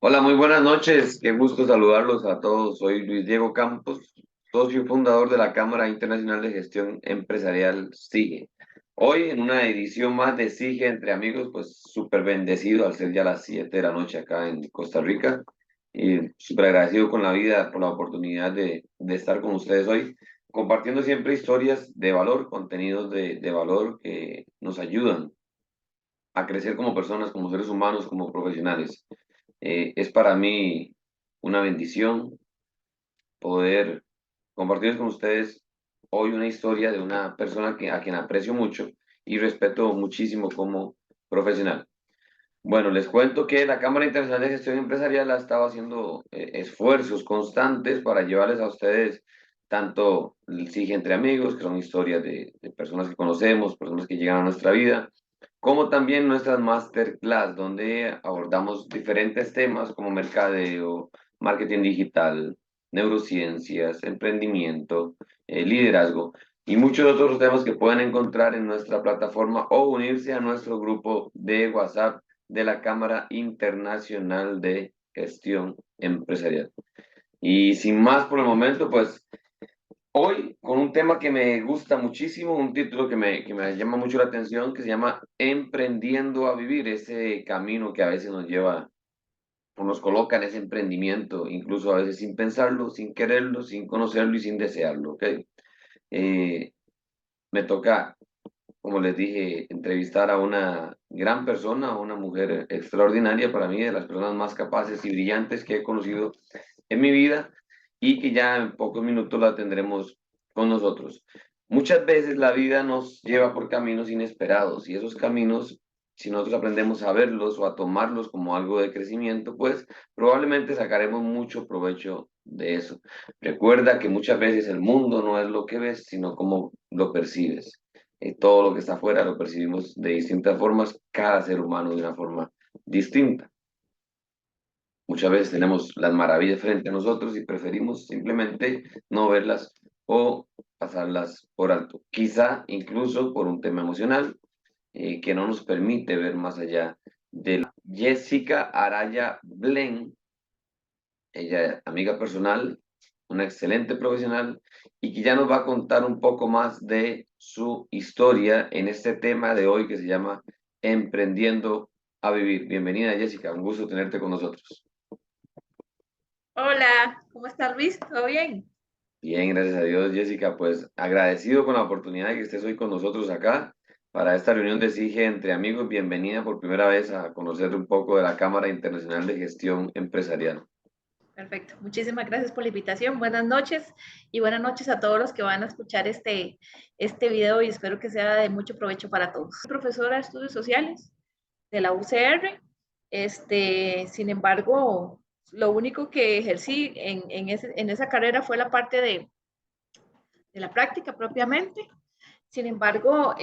Hola, muy buenas noches. Qué gusto saludarlos a todos. Soy Luis Diego Campos, socio y fundador de la Cámara Internacional de Gestión Empresarial SIGE. Hoy, en una edición más de SIGE entre amigos, pues súper bendecido al ser ya las 7 de la noche acá en Costa Rica y súper agradecido con la vida por la oportunidad de estar con ustedes hoy, compartiendo siempre historias de valor, contenidos de valor que nos ayudan a crecer como personas, como seres humanos, como profesionales. Es para mí una bendición poder compartir con ustedes hoy una historia de una persona a quien aprecio mucho y respeto muchísimo como profesional. Bueno, les cuento que la Cámara Internacional de Gestión Empresarial ha estado haciendo esfuerzos constantes para llevarles a ustedes tanto el SIG entre amigos, que son historias de personas que conocemos, personas que llegan a nuestra vida, como también nuestras masterclass, donde abordamos diferentes temas como mercadeo, marketing digital, neurociencias, emprendimiento, liderazgo y muchos otros temas que pueden encontrar en nuestra plataforma o unirse a nuestro grupo de WhatsApp de la Cámara Internacional de Gestión Empresarial. Y sin más por el momento, pues hoy con un tema que me gusta muchísimo, un título que me llama mucho la atención, que se llama Emprendiendo a Vivir, ese camino que a veces nos lleva o nos coloca en ese emprendimiento, incluso a veces sin pensarlo, sin quererlo, sin conocerlo y sin desearlo, ¿ok? Eh, Me toca, como les dije, entrevistar a una gran persona, a una mujer extraordinaria para mí, de las personas más capaces y brillantes que he conocido en mi vida y que ya en pocos minutos la tendremos con nosotros. Muchas veces la vida nos lleva por caminos inesperados y esos caminos, si nosotros aprendemos a verlos o a tomarlos como algo de crecimiento, pues probablemente sacaremos mucho provecho de eso. Recuerda que muchas veces el mundo no es lo que ves, sino cómo lo percibes. Todo lo que está afuera lo percibimos de distintas formas, cada ser humano de una forma distinta. Muchas veces tenemos las maravillas frente a nosotros y preferimos simplemente no verlas o pasarlas por alto. Quizá incluso por un tema emocional que no nos permite ver más allá de la Jessica Araya Blen. Ella es amiga personal, una excelente profesional y que ya nos va a contar un poco más de su historia en este tema de hoy que se llama Emprendiendo a Vivir. Bienvenida, Jessica, un gusto tenerte con nosotros. Hola, ¿cómo está Luis? ¿Todo bien? Bien, gracias a Dios, Jessica. Pues agradecido con la oportunidad de que estés hoy con nosotros acá para esta reunión de SIGE entre amigos. Bienvenida por primera vez a conocer un poco de la Cámara Internacional de Gestión Empresarial. Perfecto. Muchísimas gracias por la invitación. Buenas noches y buenas noches a todos los que van a escuchar este video y espero que sea de mucho provecho para todos. Soy profesora de estudios sociales de la UCR. Sin embargo, lo único que ejercí en esa carrera fue la parte de la práctica propiamente. Sin embargo,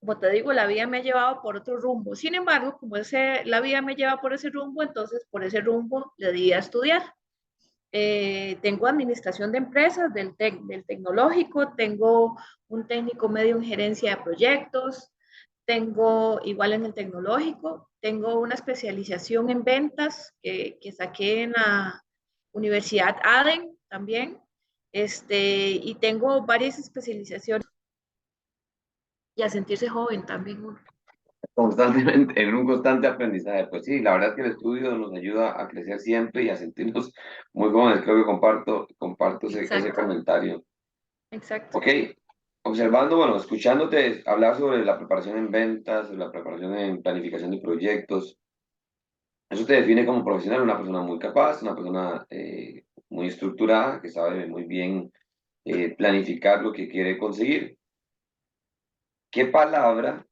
como te digo, la vida me ha llevado por otro rumbo. Sin embargo, la vida me lleva por ese rumbo, entonces por ese rumbo le di a estudiar. Tengo administración de empresas del tecnológico, tengo un técnico medio en gerencia de proyectos, tengo igual en el tecnológico, tengo una especialización en ventas que saqué en la Universidad ADEN también, y tengo varias especializaciones y a sentirse joven también uno. Constantemente, en un constante aprendizaje. Pues sí, la verdad es que el estudio nos ayuda a crecer siempre y a sentirnos muy jóvenes. Creo que comparto ese Exacto, comentario. exacto. Ok, observando, bueno, escuchándote hablar sobre la preparación en ventas, sobre la preparación en planificación de proyectos, eso te define como profesional, una persona muy capaz, una persona muy estructurada, que sabe muy bien planificar lo que quiere conseguir. ¿Qué palabra,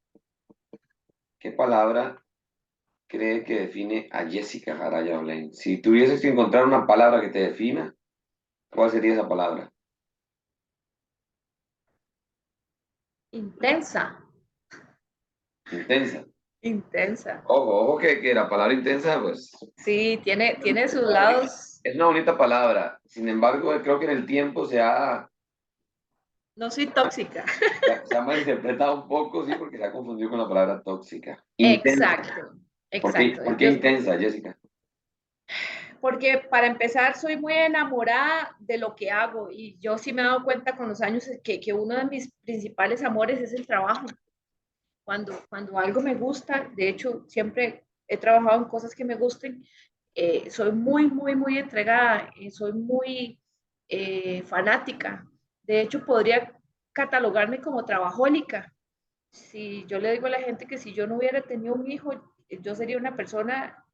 qué palabra cree que define a Jessica Jaraya Blaine? Si tuvieses que encontrar una palabra que te defina, ¿cuál sería esa palabra? Intensa, Intensa. intensa. Ojo, que la palabra intensa, pues, Sí, tiene es sus una bonita, lados. es una bonita palabra. Sin embargo, creo que en el tiempo No soy tóxica. se ha malinterpretado un poco, sí, porque se ha confundido con la palabra tóxica. Intensa. Exacto, exacto. Por qué intensa, Jessica? Porque para empezar, soy muy enamorada de lo que hago y yo sí me he dado cuenta con los años que uno de mis principales amores es el trabajo. Cuando algo me gusta, de hecho, siempre he trabajado en cosas que me gusten, soy muy entregada, soy muy fanática. De hecho, podría catalogarme como trabajólica. Si yo le digo a la gente que si yo no hubiera tenido un hijo, yo sería una persona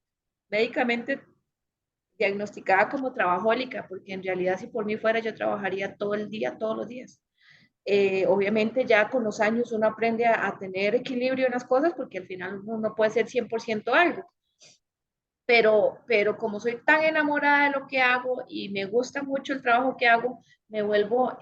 médicamente diagnosticada como trabajólica, porque en realidad si por mí fuera yo trabajaría todo el día, todos los días. Obviamente ya con los años uno aprende a tener equilibrio en las cosas porque al final uno no puede ser 100% algo, pero como soy tan enamorada de lo que hago y me gusta mucho el trabajo que hago, me vuelvo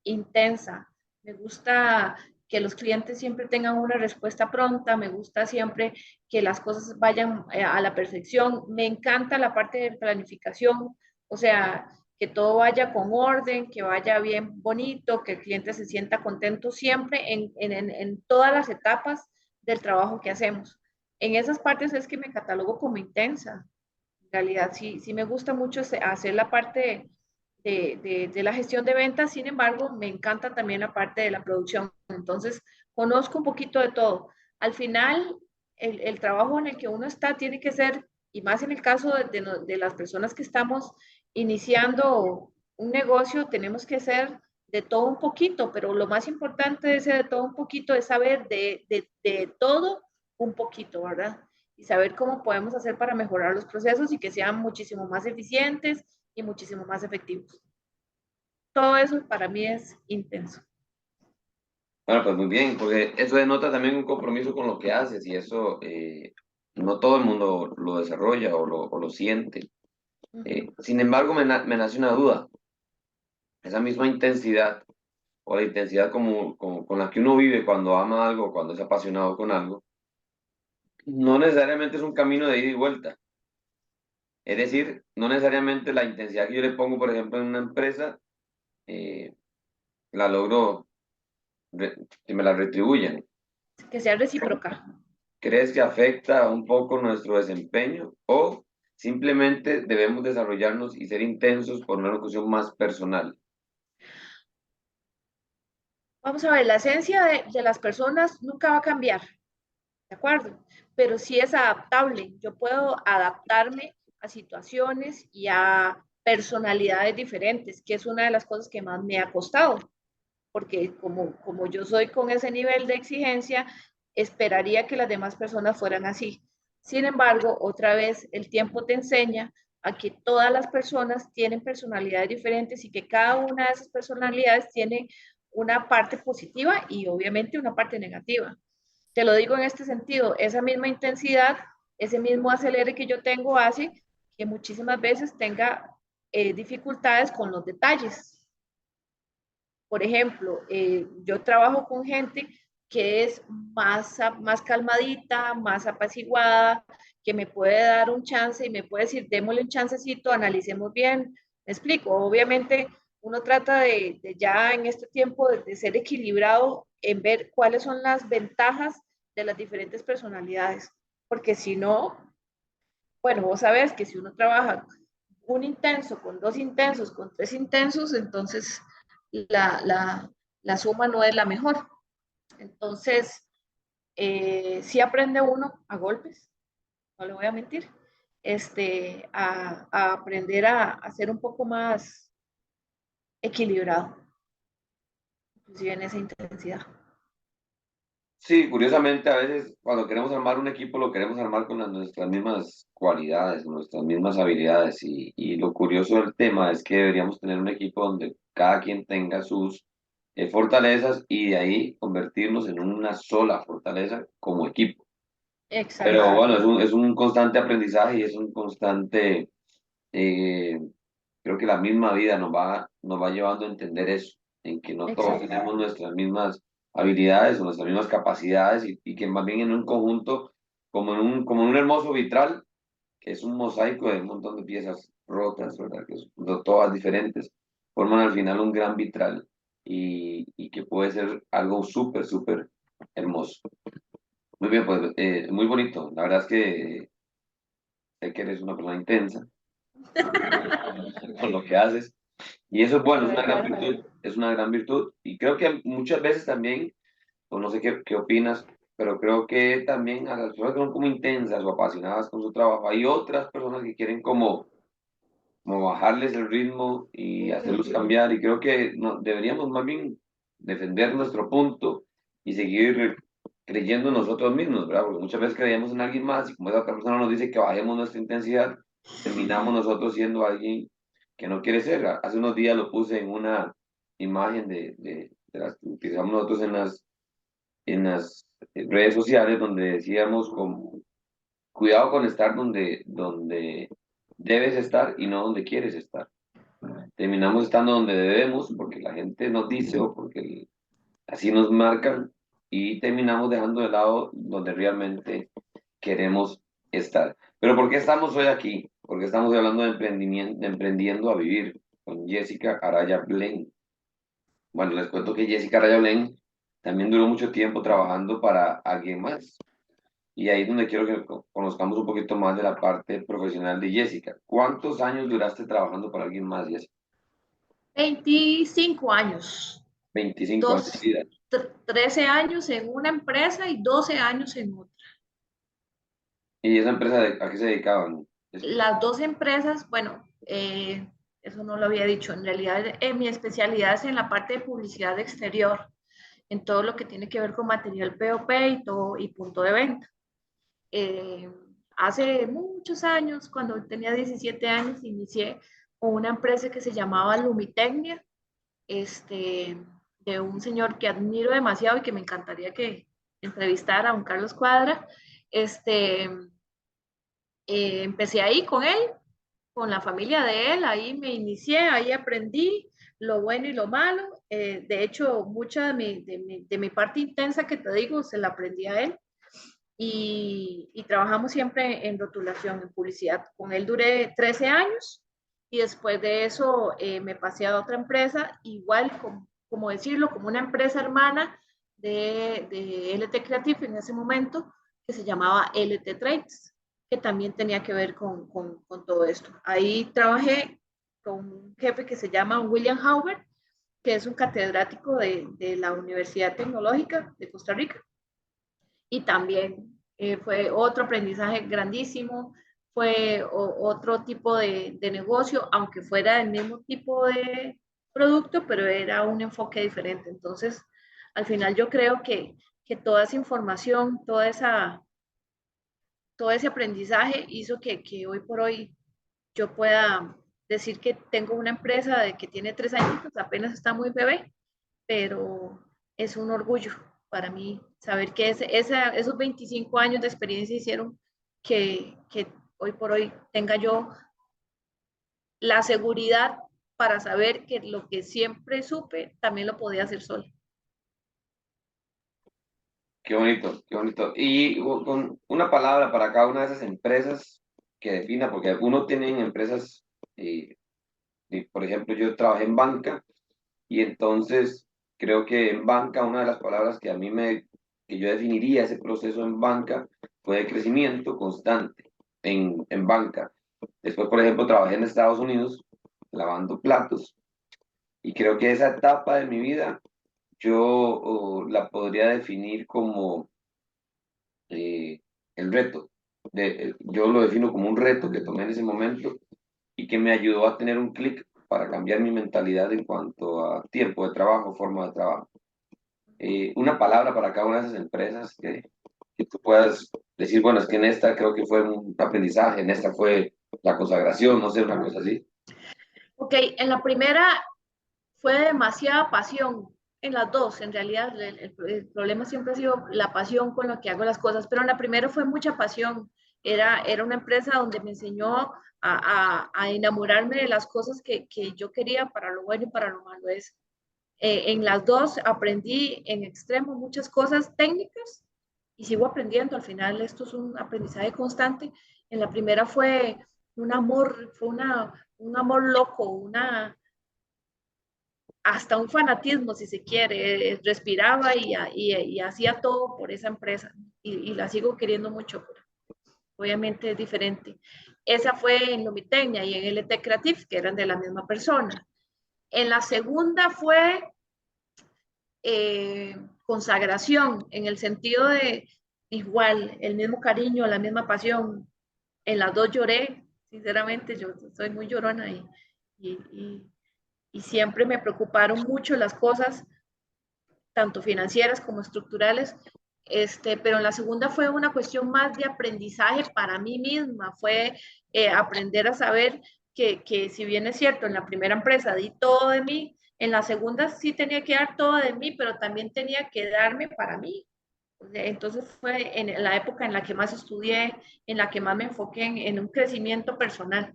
intensa. Me gusta que los clientes siempre tengan una respuesta pronta, me gusta siempre que las cosas vayan a la perfección, me encanta la parte de planificación, o sea, que todo vaya con orden, que vaya bien bonito, que el cliente se sienta contento siempre en todas las etapas del trabajo que hacemos. En esas partes es que me catalogo como intensa. En realidad sí me gusta mucho hacer la parte de la gestión de ventas, sin embargo, me encanta también la parte de la producción. Entonces, conozco un poquito de todo. Al final, el trabajo en el que uno está tiene que ser, y más en el caso de las personas que estamos iniciando un negocio, tenemos que ser de todo un poquito, pero lo más importante de ese de todo un poquito es saber de todo un poquito, ¿verdad? Y saber cómo podemos hacer para mejorar los procesos y que sean muchísimo más eficientes y muchísimo más efectivos. Todo eso para mí es intenso. Bueno, pues muy bien, porque eso denota también un compromiso con lo que haces y eso no todo el mundo lo desarrolla o lo siente. Uh -huh. Sin embargo, me nace una duda. Esa misma intensidad o la intensidad con la que uno vive cuando ama algo, cuando es apasionado con algo, no necesariamente es un camino de ida y vuelta. Es decir, no necesariamente la intensidad que yo le pongo, por ejemplo, en una empresa, eh, la logro que me la retribuyan. Que sea recíproca. ¿Crees que afecta un poco nuestro desempeño o simplemente debemos desarrollarnos y ser intensos por una locución más personal? Vamos a ver, la esencia de las personas nunca va a cambiar, ¿de acuerdo? Pero sí es adaptable. Yo puedo adaptarme a situaciones y a personalidades diferentes, que es una de las cosas que más me ha costado, porque como yo soy con ese nivel de exigencia, esperaría que las demás personas fueran así. Sin embargo, otra vez, el tiempo te enseña a que todas las personas tienen personalidades diferentes y que cada una de esas personalidades tiene una parte positiva y obviamente una parte negativa. Te lo digo en este sentido, esa misma intensidad, ese mismo acelere que yo tengo hace que muchísimas veces tenga dificultades con los detalles. Por ejemplo, yo trabajo con gente que es más calmadita, más apaciguada, que me puede dar un chance y me puede decir, démosle un chancecito, analicemos bien. Me explico, obviamente uno trata de ya en este tiempo de ser equilibrado en ver cuáles son las ventajas de las diferentes personalidades, porque si no, bueno, vos sabés que si uno trabaja un intenso con dos intensos, con tres intensos, entonces la, la, la suma no es la mejor. Entonces, sí aprende uno a golpes, no le voy a mentir, a aprender a ser un poco más equilibrado, inclusive en esa intensidad. Sí, curiosamente a veces cuando queremos armar un equipo lo queremos armar con nuestras mismas cualidades, nuestras mismas habilidades y lo curioso del tema es que deberíamos tener un equipo donde cada quien tenga sus fortalezas y de ahí convertirnos en una sola fortaleza como equipo. Pero Exacto. bueno, es un constante aprendizaje y es un constante, eh, creo que la misma vida nos va llevando a entender eso, en que no todos Exacto. tenemos nuestras mismas habilidades o nuestras mismas capacidades y que más bien en un conjunto, como en un hermoso vitral, que es un mosaico de un montón de piezas rotas, ¿verdad? Que son todas diferentes, forman al final un gran vitral y que puede ser algo súper hermoso. Muy bien, pues muy bonito. La verdad es que sé que eres una persona intensa con lo que haces. Y eso es bueno, es una gran virtud, es una gran virtud. Y creo que muchas veces también, o no sé qué opinas, pero creo que también a las personas que son como intensas o apasionadas con su trabajo, hay otras personas que quieren como bajarles el ritmo y hacerlos cambiar. Y creo que no, deberíamos más bien defender nuestro punto y seguir creyendo en nosotros mismos, ¿verdad? Porque muchas veces creíamos en alguien más y como esa otra persona nos dice que bajemos nuestra intensidad, terminamos nosotros siendo alguien que no quiere ser. Hace unos días lo puse en una imagen de las que utilizamos nosotros en las redes sociales donde decíamos como, cuidado con estar donde debes estar y no donde quieres estar. Terminamos estando donde debemos porque la gente nos dice o porque así nos marcan y terminamos dejando de lado donde realmente queremos estar. Pero ¿por qué estamos hoy aquí? Porque estamos hablando de emprendimiento, de emprendiendo a vivir con Jessica Araya Blaine. Bueno, les cuento que Jessica Araya Blaine también duró mucho tiempo trabajando para alguien más. Y ahí es donde quiero que conozcamos un poquito más de la parte profesional de Jessica. ¿Cuántos años duraste trabajando para alguien más, Jessica? 25 años, 25 años de vida. 13 años en una empresa y 12 años en otra. ¿Y esa empresa a qué se dedicaban? Las dos empresas, bueno, eso no lo había dicho, en realidad mi especialidad es en la parte de publicidad exterior, en todo lo que tiene que ver con material POP y, todo, y punto de venta. Eh, Hace muchos años, cuando tenía 17 años, inicié con una empresa que se llamaba Lumitecnia, este, de un señor que admiro demasiado y que me encantaría que entrevistara a un Carlos Cuadra. Este, Empecé ahí con él, con la familia de él, ahí me inicié, ahí aprendí lo bueno y lo malo. De hecho, mucha de mi parte intensa que te digo, se la aprendí a él. Y trabajamos siempre en rotulación, en publicidad. Con él duré 13 años y después de eso me pasé a otra empresa, igual como decirlo, como una empresa hermana de LT Creative en ese momento, que se llamaba LT Trades, que también tenía que ver con todo esto. Ahí trabajé con un jefe que se llama William Hauber, que es un catedrático de la Universidad Tecnológica de Costa Rica. Y también fue otro aprendizaje grandísimo, fue otro tipo de negocio, aunque fuera el mismo tipo de producto, pero era un enfoque diferente. Entonces, al final yo creo que toda esa información, todo ese aprendizaje hizo que hoy por hoy yo pueda decir que tengo una empresa de que tiene 3 años, apenas está muy bebé, pero es un orgullo para mí saber que esos 25 años de experiencia hicieron que hoy por hoy tenga yo la seguridad para saber que lo que siempre supe también lo podía hacer sola. Qué bonito, qué bonito. Y con una palabra para cada una de esas empresas que defina, porque algunos tienen empresas, y, por ejemplo, yo trabajé en banca y entonces creo que en banca una de las palabras que yo definiría ese proceso en banca fue de crecimiento constante en banca. Después, por ejemplo, trabajé en Estados Unidos lavando platos y creo que esa etapa de mi vida yo la podría definir como el reto. Yo lo defino como un reto que tomé en ese momento y que me ayudó a tener un clic para cambiar mi mentalidad en cuanto a tiempo de trabajo, forma de trabajo. Una palabra para cada una de esas empresas que tú puedas decir, bueno, es que en esta creo que fue un aprendizaje, en esta fue la consagración, no sé, una cosa así. Ok, en la primera fue demasiada pasión, en las dos, en realidad el problema siempre ha sido la pasión con lo que hago las cosas, pero en la primera fue mucha pasión. Era una empresa donde me enseñó a enamorarme de las cosas que yo quería para lo bueno y para lo malo. En las dos aprendí en extremo muchas cosas técnicas y sigo aprendiendo. Al final esto es un aprendizaje constante. En la primera fue un amor, un amor loco, hasta un fanatismo, si se quiere. Respiraba y hacía todo por esa empresa y la sigo queriendo mucho. Obviamente es diferente. Esa fue en Lomitecnia y en LT Creative, que eran de la misma persona. En la segunda fue consagración, en el sentido de igual, el mismo cariño, la misma pasión. En las dos lloré, sinceramente, yo soy muy llorona y, y, y siempre me preocuparon mucho las cosas, tanto financieras como estructurales, pero en la segunda fue una cuestión más de aprendizaje para mí misma, fue aprender a saber que si bien es cierto, en la primera empresa di todo de mí, en la segunda sí tenía que dar todo de mí, pero también tenía que darme para mí. Entonces fue en la época en la que más estudié, en la que más me enfoqué en un crecimiento personal.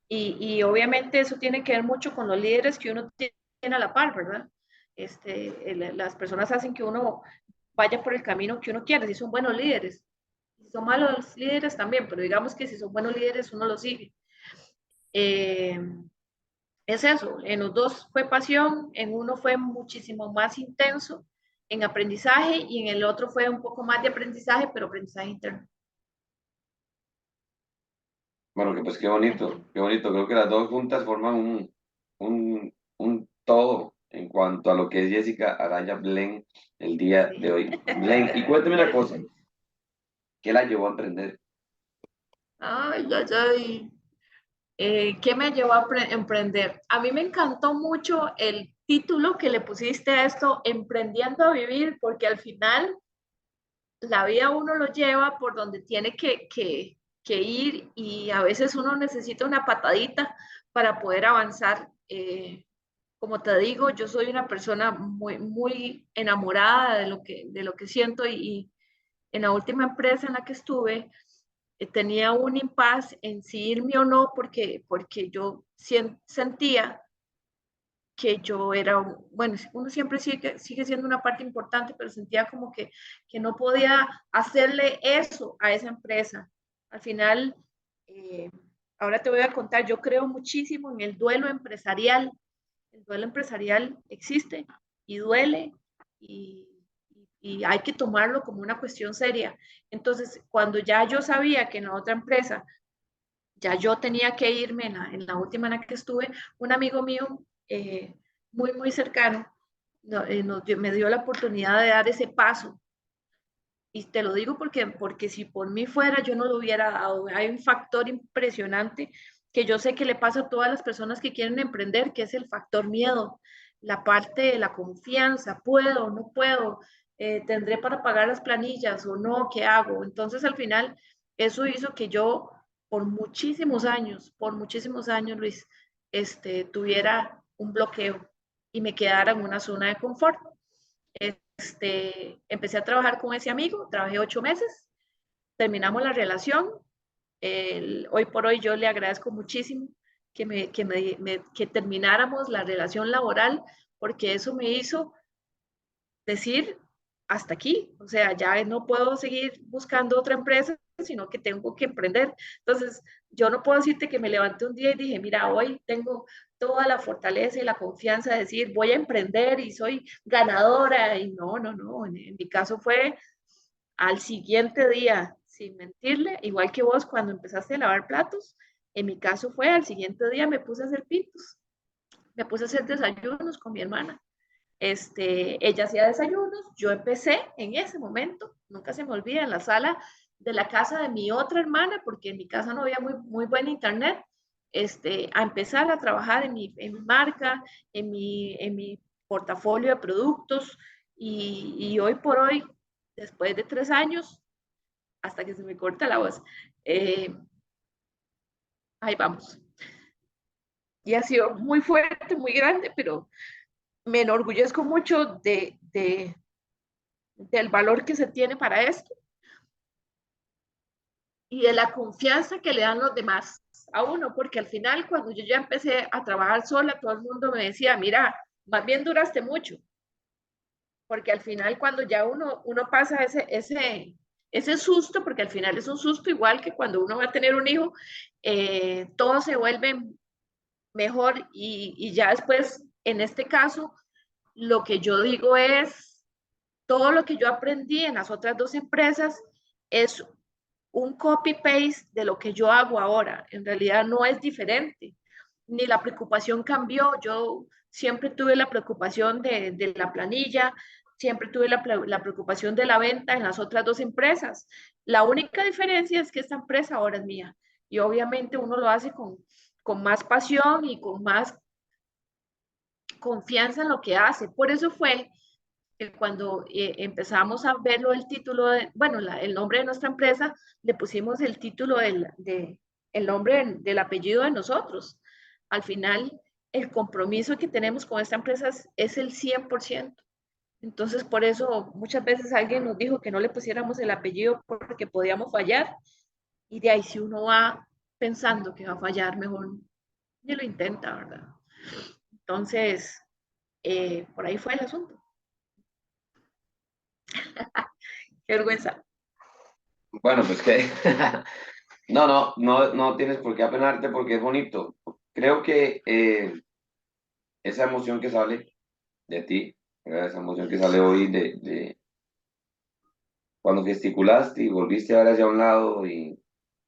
Y obviamente eso tiene que ver mucho con los líderes que uno tiene a la par, ¿verdad? Las personas hacen que uno vaya por el camino que uno quiere, si son buenos líderes. Si son malos líderes también, pero digamos que si son buenos líderes uno los sigue. Eh, es eso, en los dos fue pasión, en uno fue muchísimo más intenso en aprendizaje y en el otro fue un poco más de aprendizaje, pero aprendizaje interno. Bueno, que pues qué bonito, qué bonito. Creo que las dos juntas forman un todo en cuanto a lo que es Jessica Araya Blen el día de Sí. hoy. Blen, y cuéntame una cosa, ¿qué la llevó a emprender? Ay, ay, ay. ¿Qué me llevó a emprender? A mí me encantó mucho el título que le pusiste a esto, Emprendiendo a Vivir, porque al final la vida uno lo lleva por donde tiene que ir y a veces uno necesita una patadita para poder avanzar. Como te digo, yo soy una persona muy, muy enamorada de lo que siento y en la última empresa en la que estuve tenía un impasse en si irme o no porque yo sentía que yo era, bueno, uno siempre sigue siendo una parte importante, pero sentía como que no podía hacerle eso a esa empresa. Al final, eh, ahora te voy a contar, yo creo muchísimo en el duelo empresarial. El duelo empresarial existe y duele y, y hay que tomarlo como una cuestión seria. Entonces, cuando ya yo sabía que en la otra empresa ya yo tenía que irme en la última en la que estuve, un amigo mío muy, muy cercano me dio la oportunidad de dar ese paso. Y te lo digo porque si por mí fuera, yo no lo hubiera dado. Hay un factor impresionante que yo sé que le pasa a todas las personas que quieren emprender, que es el factor miedo, la parte de la confianza, puedo, no puedo, tendré para pagar las planillas o no, ¿qué hago? Entonces al final eso hizo que yo por muchísimos años, Luis, tuviera un bloqueo y me quedara en una zona de confort. Empecé a trabajar con ese amigo, trabajé 8 meses, terminamos la relación. Hoy por hoy yo le agradezco muchísimo que termináramos la relación laboral porque eso me hizo decir hasta aquí, o sea, ya no puedo seguir buscando otra empresa, sino que tengo que emprender. Entonces, yo no puedo decirte que me levanté un día y dije, mira, hoy tengo toda la fortaleza y la confianza de decir, voy a emprender y soy ganadora. Y no, no, no, en mi caso fue al siguiente día, sin mentirle, igual que vos cuando empezaste a lavar platos, en mi caso fue al siguiente día me puse a hacer pitos, me puse a hacer desayunos con mi hermana. Ella hacía desayunos, yo empecé en ese momento, nunca se me olvida, en la sala de la casa de mi otra hermana, porque en mi casa no había muy, muy buen internet, a empezar a trabajar en mi marca, en mi portafolio de productos y hoy por hoy, después de 3 años, hasta que se me corta la voz, eh, ahí vamos. Y ha sido muy fuerte, muy grande, pero me enorgullezco mucho del valor que se tiene para esto y de la confianza que le dan los demás a uno, porque al final cuando yo ya empecé a trabajar sola, todo el mundo me decía, mira, más bien duraste mucho, porque al final cuando ya uno pasa ese susto, porque al final es un susto igual que cuando uno va a tener un hijo, todo se vuelve mejor y ya después, en este caso, lo que yo digo es, todo lo que yo aprendí en las otras dos empresas es un copy-paste de lo que yo hago ahora. En realidad no es diferente, ni la preocupación cambió. Yo siempre tuve la preocupación de la planilla, siempre tuve la preocupación de la venta en las otras dos empresas. La única diferencia es que esta empresa ahora es mía y obviamente uno lo hace con más pasión y con más confianza en lo que hace. Por eso fue que cuando empezamos a verlo el título, bueno, el nombre de nuestra empresa, le pusimos el título el nombre del apellido de nosotros. Al final, el compromiso que tenemos con esta empresa es el 100%. Entonces, por eso muchas veces alguien nos dijo que no le pusiéramos el apellido porque podíamos fallar. Y de ahí, si uno va pensando que va a fallar, mejor ni lo intenta, ¿verdad? Entonces, por ahí fue el asunto. Qué vergüenza. Bueno, pues que no tienes por qué apenarte porque es bonito. Creo que esa emoción que sale de ti, ¿verdad? Esa emoción que sale hoy de cuando gesticulaste y volviste a ver hacia un lado y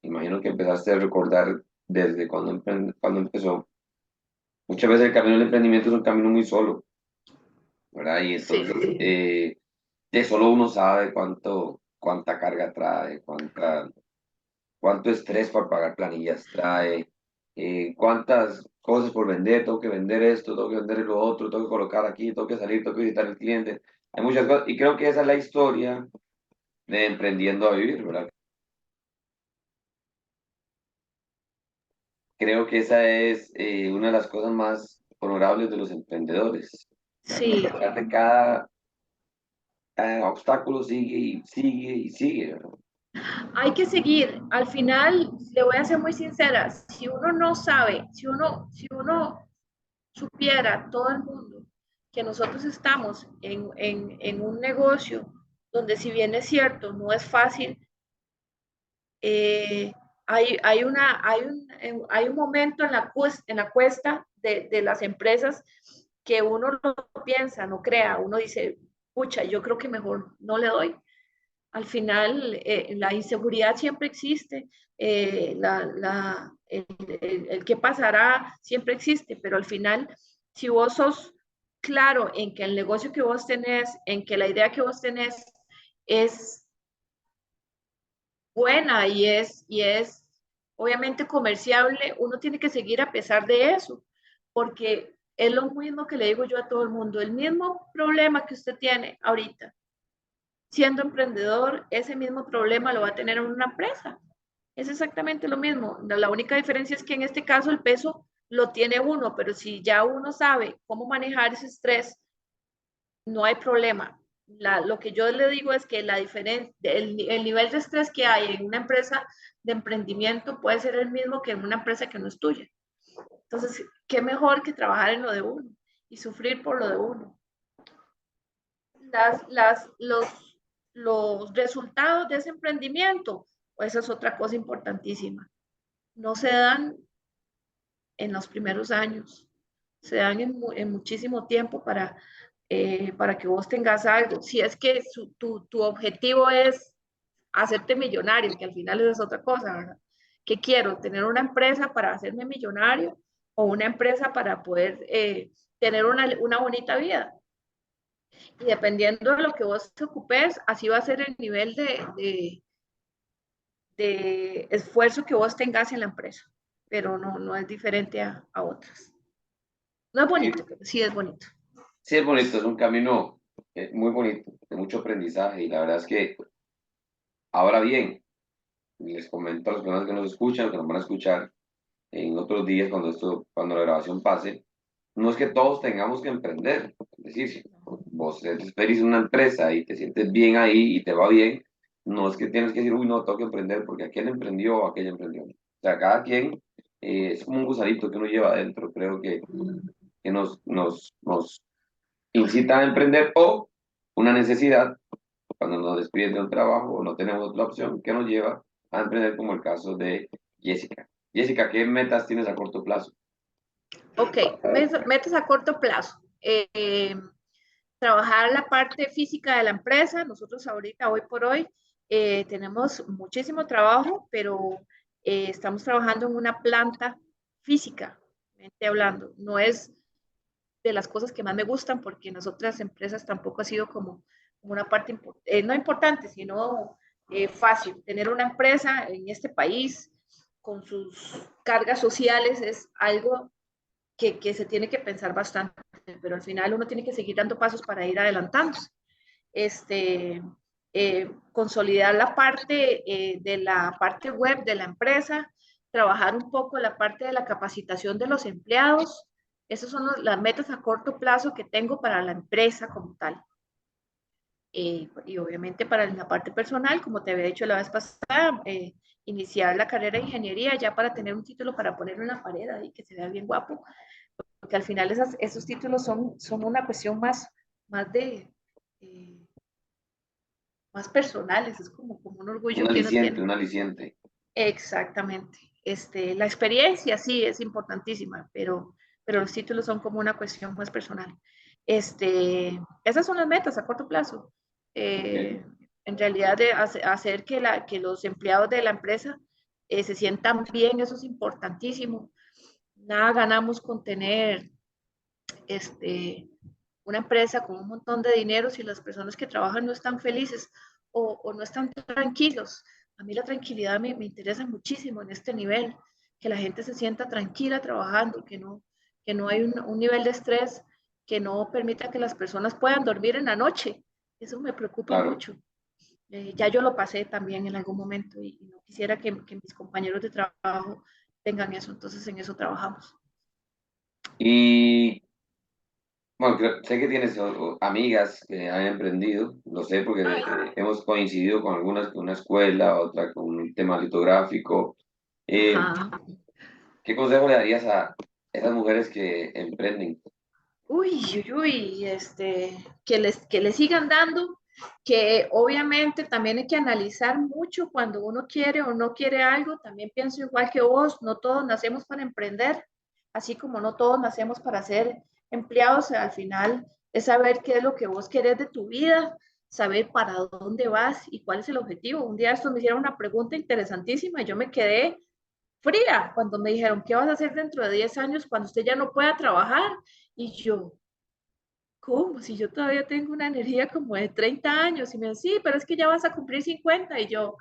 imagino que empezaste a recordar desde cuando empezó. Muchas veces el camino del emprendimiento es un camino muy solo, ¿verdad? Y Sí, entonces de solo uno sabe cuánta carga trae, cuánto estrés por pagar planillas trae, cuántas cosas por vender, tengo que vender esto, tengo que vender lo otro, tengo que colocar aquí, tengo que salir, tengo que visitar al cliente. Hay muchas cosas y creo que esa es la historia de Emprendiendo a Vivir, ¿verdad? Creo que esa es una de las cosas más honorables de los emprendedores. Que a sí, pesar de cada obstáculo sigue y sigue y sigue, ¿verdad? hay que seguir. Al final, le voy a ser muy sincera, si uno no sabe, si uno supiera todo el mundo que nosotros estamos en un negocio donde si bien es cierto, no es fácil, eh, hay un momento en la cuesta de las empresas que uno no piensa, no crea, uno dice, pucha, yo creo que mejor no le doy. Al final, la inseguridad siempre existe, el qué pasará siempre existe, pero al final, si vos sos claro en que el negocio que vos tenés, en que la idea que vos tenés es buena y es obviamente comerciable, uno tiene que seguir a pesar de eso, porque es lo mismo que le digo yo a todo el mundo, el mismo problema que usted tiene ahorita siendo emprendedor, ese mismo problema lo va a tener en una empresa. Es exactamente lo mismo. La única diferencia es que en este caso el peso lo tiene uno, pero si ya uno sabe cómo manejar ese estrés, no hay problema. Lo que yo le digo es que la diferencia, el nivel de estrés que hay en una empresa de emprendimiento puede ser el mismo que en una empresa que no es tuya. Entonces, ¿qué mejor que trabajar en lo de uno y sufrir por lo de uno? las, las, los, los resultados de ese emprendimiento, esa es otra cosa importantísima. No se dan en los primeros años, se dan en muchísimo tiempo para que vos tengas algo. Si es que tu objetivo es hacerte millonario, que al final es otra cosa, ¿verdad? ¿Qué quiero? ¿Tener una empresa para hacerme millonario o una empresa para poder tener una bonita vida? Y dependiendo de lo que vos te ocupes, así va a ser el nivel de esfuerzo que vos tengas en la empresa, pero no es diferente a otras. No es Sí, bonito, pero sí es bonito. sí es bonito, es un camino muy bonito, de mucho aprendizaje y la verdad es que ahora bien, les comento a las personas que nos escuchan, que nos van a escuchar en otros días cuando la grabación pase, no es que todos tengamos que emprender. Es decir, si vos eres una empresa y te sientes bien ahí y te va bien, no es que tienes que decir, uy, no, tengo que emprender porque aquel emprendió o aquella emprendió. O sea, cada quien es como un gusanito que uno lleva adentro, creo que nos incita a emprender o una necesidad cuando nos despiden de un trabajo o no tenemos otra opción que nos lleva a emprender como el caso de Jessica. Jessica, ¿qué metas tienes a corto plazo? Ok, metas a corto plazo. Trabajar la parte física de la empresa. Nosotros ahorita, hoy por hoy, Tenemos muchísimo trabajo, pero estamos trabajando en una planta física, hablando. No es de las cosas que más me gustan porque en las otras empresas tampoco ha sido como una parte, no importante, sino fácil. Tener una empresa en este país con sus cargas sociales es algo que se tiene que pensar bastante, pero al final uno tiene que seguir dando pasos para ir adelantándose. Consolidar la parte de la parte web de la empresa, trabajar un poco la parte de la capacitación de los empleados. Esas son las metas a corto plazo que tengo para la empresa como tal. Y obviamente para la parte personal, como te había dicho la vez pasada, iniciar la carrera de ingeniería ya para tener un título para ponerlo en la pared y que se vea bien guapo, porque al final esos títulos son una cuestión más de, eh, más personales, es como un orgullo que uno tiene. Un aliciente. Exactamente. La experiencia sí es importantísima, pero los títulos son como una cuestión más personal. Esas son las metas a corto plazo. Okay. En realidad, de hacer que los empleados de la empresa se sientan bien, eso es importantísimo. Nada ganamos con tener una empresa con un montón de dinero si las personas que trabajan no están felices o no están tranquilos. A mí la tranquilidad me interesa muchísimo en este nivel, que la gente se sienta tranquila trabajando, que no hay un nivel de estrés que no permita que las personas puedan dormir en la noche. Eso me preocupa Claro. mucho. Ya yo lo pasé también en algún momento y no quisiera que mis compañeros de trabajo tengan eso, entonces en eso trabajamos. Y bueno, sé que tienes amigas que han emprendido, lo sé porque Ay, hemos coincidido con algunas con una escuela, otra con un tema litográfico. Eh, ajá. ¿Qué consejo le darías a esas mujeres que emprenden? Uy, uy, uy, que les sigan dando, que obviamente también hay que analizar mucho cuando uno quiere o no quiere algo. También pienso igual que vos, no todos nacemos para emprender, así como no todos nacemos para ser empleados. Al final es saber qué es lo que vos querés de tu vida, saber para dónde vas y cuál es el objetivo. Un día estos me hicieron una pregunta interesantísima y yo me quedé fría cuando me dijeron, ¿qué vas a hacer dentro de 10 años cuando usted ya no pueda trabajar? Y yo, ¿cómo? Si yo todavía tengo una energía como de 30 años. Y me dice, sí, pero es que ya vas a cumplir 50. Y yo,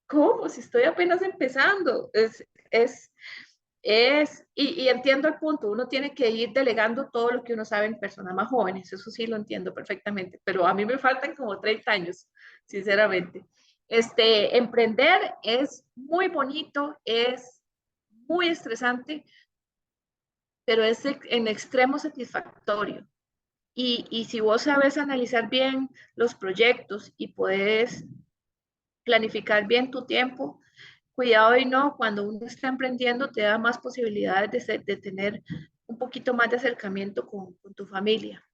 ¿cómo? Si estoy apenas empezando. Y entiendo el punto. Uno tiene que ir delegando todo lo que uno sabe en personas más jóvenes. Eso sí lo entiendo perfectamente. Pero a mí me faltan como 30 años, sinceramente. Emprender es muy bonito, es muy estresante, pero es en extremo satisfactorio. Y si vos sabes analizar bien los proyectos y puedes planificar bien tu tiempo, cuidado y no, cuando uno está emprendiendo te da más posibilidades de tener un poquito más de acercamiento con tu familia,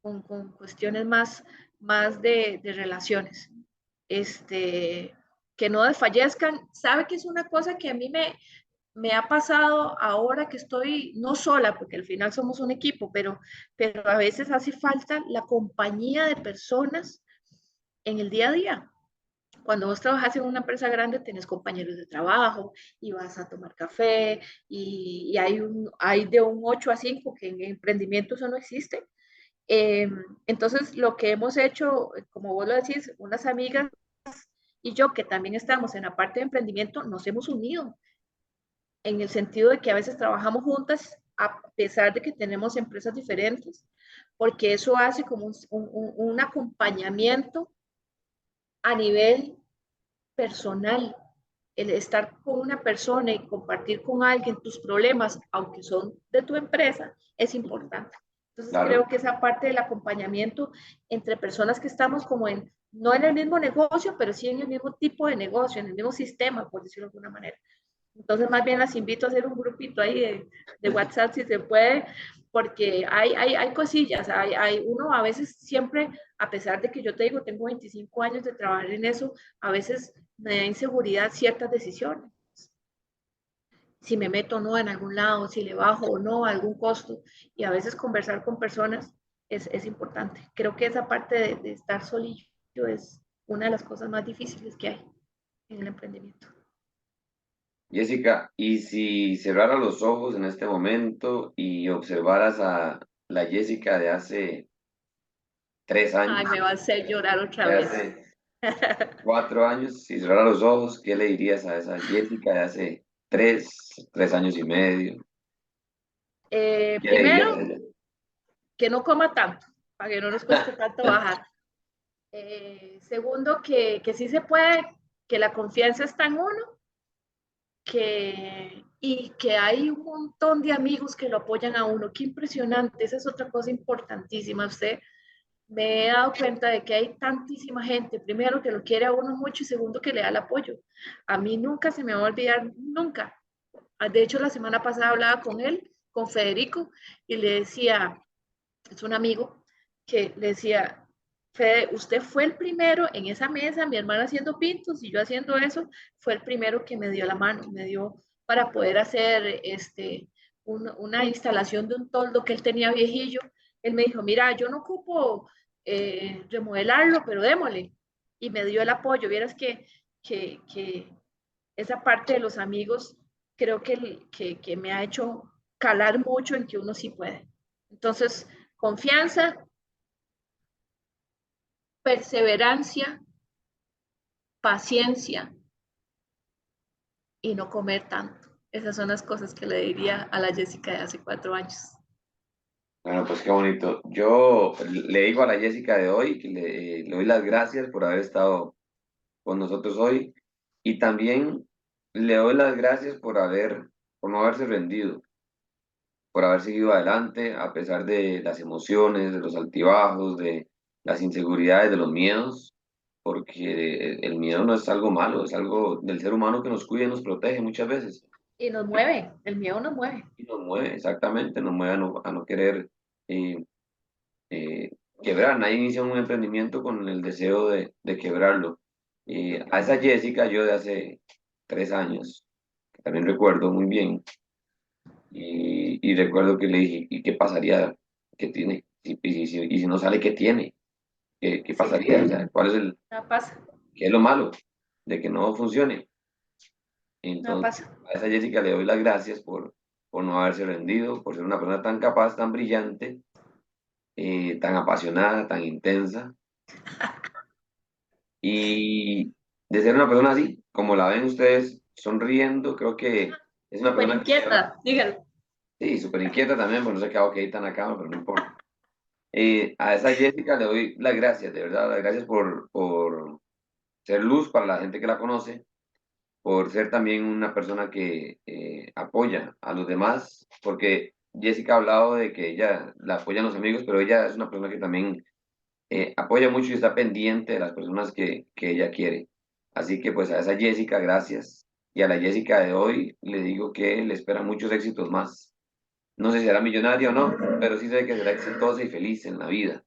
con cuestiones más de relaciones. Este, que no desfallezcan. Sabe que es una cosa que a mí me ha pasado ahora que estoy no sola, porque al final somos un equipo, pero a veces hace falta la compañía de personas en el día a día. Cuando vos trabajas en una empresa grande, tenés compañeros de trabajo y vas a tomar café y hay de un 8 a 5 que en emprendimiento eso no existe. Eh, entonces, lo que hemos hecho, como vos lo decís, unas amigas y yo que también estamos en la parte de emprendimiento, nos hemos unido en el sentido de que a veces trabajamos juntas a pesar de que tenemos empresas diferentes, porque eso hace como un acompañamiento a nivel personal. El estar con una persona y compartir con alguien tus problemas, aunque son de tu empresa, es importante. Entonces creo Claro. que esa parte del acompañamiento entre personas que estamos como no en el mismo negocio, pero sí en el mismo tipo de negocio, en el mismo sistema, por decirlo de alguna manera. Entonces, más bien las invito a hacer un grupito ahí de WhatsApp si se puede, porque hay cosillas, uno a veces siempre, a pesar de que yo te digo, tengo 25 años de trabajar en eso, a veces me da inseguridad ciertas decisiones. Si me meto o no en algún lado, si le bajo o no algún costo, y a veces conversar con personas es importante. Creo que esa parte de estar solillo es, una de las cosas más difíciles que hay en el emprendimiento. Jessica, ¿y si cerraras los ojos en este momento y observaras a la Jessica de hace 3 años, Ay, me va a hacer llorar otra de vez. hace 4 años, si cerraras los ojos, ¿qué le dirías a esa Jessica de hace 3 años y medio? ¿Qué le dirías a Primero, ella? que no coma tanto, para que no nos cueste tanto bajar. Segundo, que sí se puede, que la confianza está en uno, y que hay un montón de amigos que lo apoyan a uno. Qué impresionante, esa es otra cosa importantísima. Usted me he dado cuenta de que hay tantísima gente, primero que lo quiere a uno mucho y segundo que le da el apoyo. A mí nunca se me va a olvidar, nunca. De hecho, la semana pasada hablaba con él, con Federico, y le decía, es un amigo, que le decía, Fede, usted fue el primero en esa mesa, mi hermana haciendo pintos y yo haciendo eso, fue el primero que me dio la mano, me dio para poder hacer una instalación de un toldo que él tenía viejillo. Él me dijo, mira, yo no ocupo remodelarlo, pero démosle. Y me dio el apoyo. Vieras que esa parte de los amigos creo que me ha hecho calar mucho en que uno sí puede. Entonces, confianza, perseverancia, paciencia y no comer tanto. Esas son las cosas que le diría a la Jessica de hace 4 años. Bueno, pues qué bonito. Yo le digo a la Jessica de hoy que le doy las gracias por haber estado con nosotros hoy y también le doy las gracias por no haberse rendido, por haber seguido adelante a pesar de las emociones, de los altibajos, de las inseguridades, de los miedos, porque el miedo no es algo malo, es algo del ser humano que nos cuida y nos protege muchas veces. Y nos mueve, el miedo nos mueve. Y nos mueve, exactamente, nos mueve a no querer eh, eh, quebrar. Nadie inicia un emprendimiento con el deseo de quebrarlo. A esa Jessica yo de hace 3 años, que también recuerdo muy bien, y recuerdo que le dije, ¿y qué pasaría? ¿Qué tiene? Y si no sale, ¿qué tiene? ¿Qué Sí, pasaría? O sea, ¿cuál es nada pasa, qué es lo malo de que no funcione? nada Entonces, pasa. a esa Jessica le doy las gracias por no haberse rendido, por ser una persona tan capaz, tan brillante, tan apasionada, tan intensa, y de ser una persona así, como la ven ustedes, sonriendo, creo que es una Súper persona que inquieta, dígalo. sí, súper inquieta también, pues no sé qué hago que ahí tan acá, pero no importa. A esa Jessica le doy las gracias, de verdad, las gracias por ser luz para la gente que la conoce, por ser también una persona que apoya a los demás, porque Jessica ha hablado de que ella la apoyan los amigos, pero ella es una persona que también apoya mucho y está pendiente de las personas que ella quiere. Así que pues a esa Jessica, gracias. Y a la Jessica de hoy le digo que le esperan muchos éxitos más. No sé si será millonaria o no, pero sí sé que será exitosa y feliz en la vida.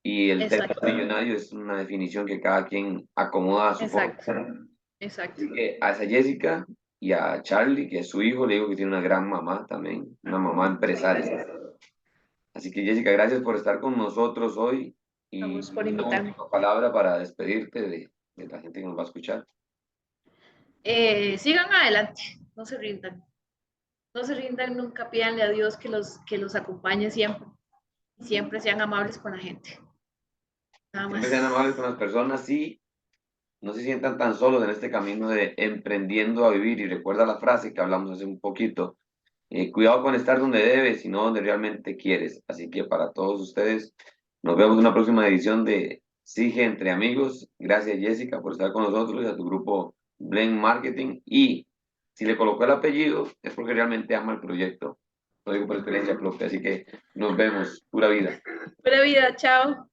Y el término Exacto, millonario es una definición que cada quien acomoda a su forma. exacto, exacto. Así que a esa Jessica y a Charlie, que es su hijo, le digo que tiene una gran mamá también, una mamá empresaria. Así que Jessica, gracias por estar con nosotros hoy y Vamos por una invitarme. última palabra para despedirte de la gente que nos va a escuchar. Sigan adelante, no se rindan. No se rindan nunca, pídanle a Dios que los acompañe siempre. Y siempre sean amables con la gente. Nada Siempre sean más. amables con las personas y no se sientan tan solos en este camino de emprendiendo a vivir. Y recuerda la frase que hablamos hace un poquito. Cuidado con estar donde debes, sino donde realmente quieres. Así que para todos ustedes, nos vemos en una próxima edición de Sige Entre Amigos. Gracias Jessica por estar con nosotros y a tu grupo Blend Marketing. Y si le colocó el apellido, es porque realmente ama el proyecto. Lo digo por experiencia propia. Así que nos vemos. Pura vida. Buena vida, chao.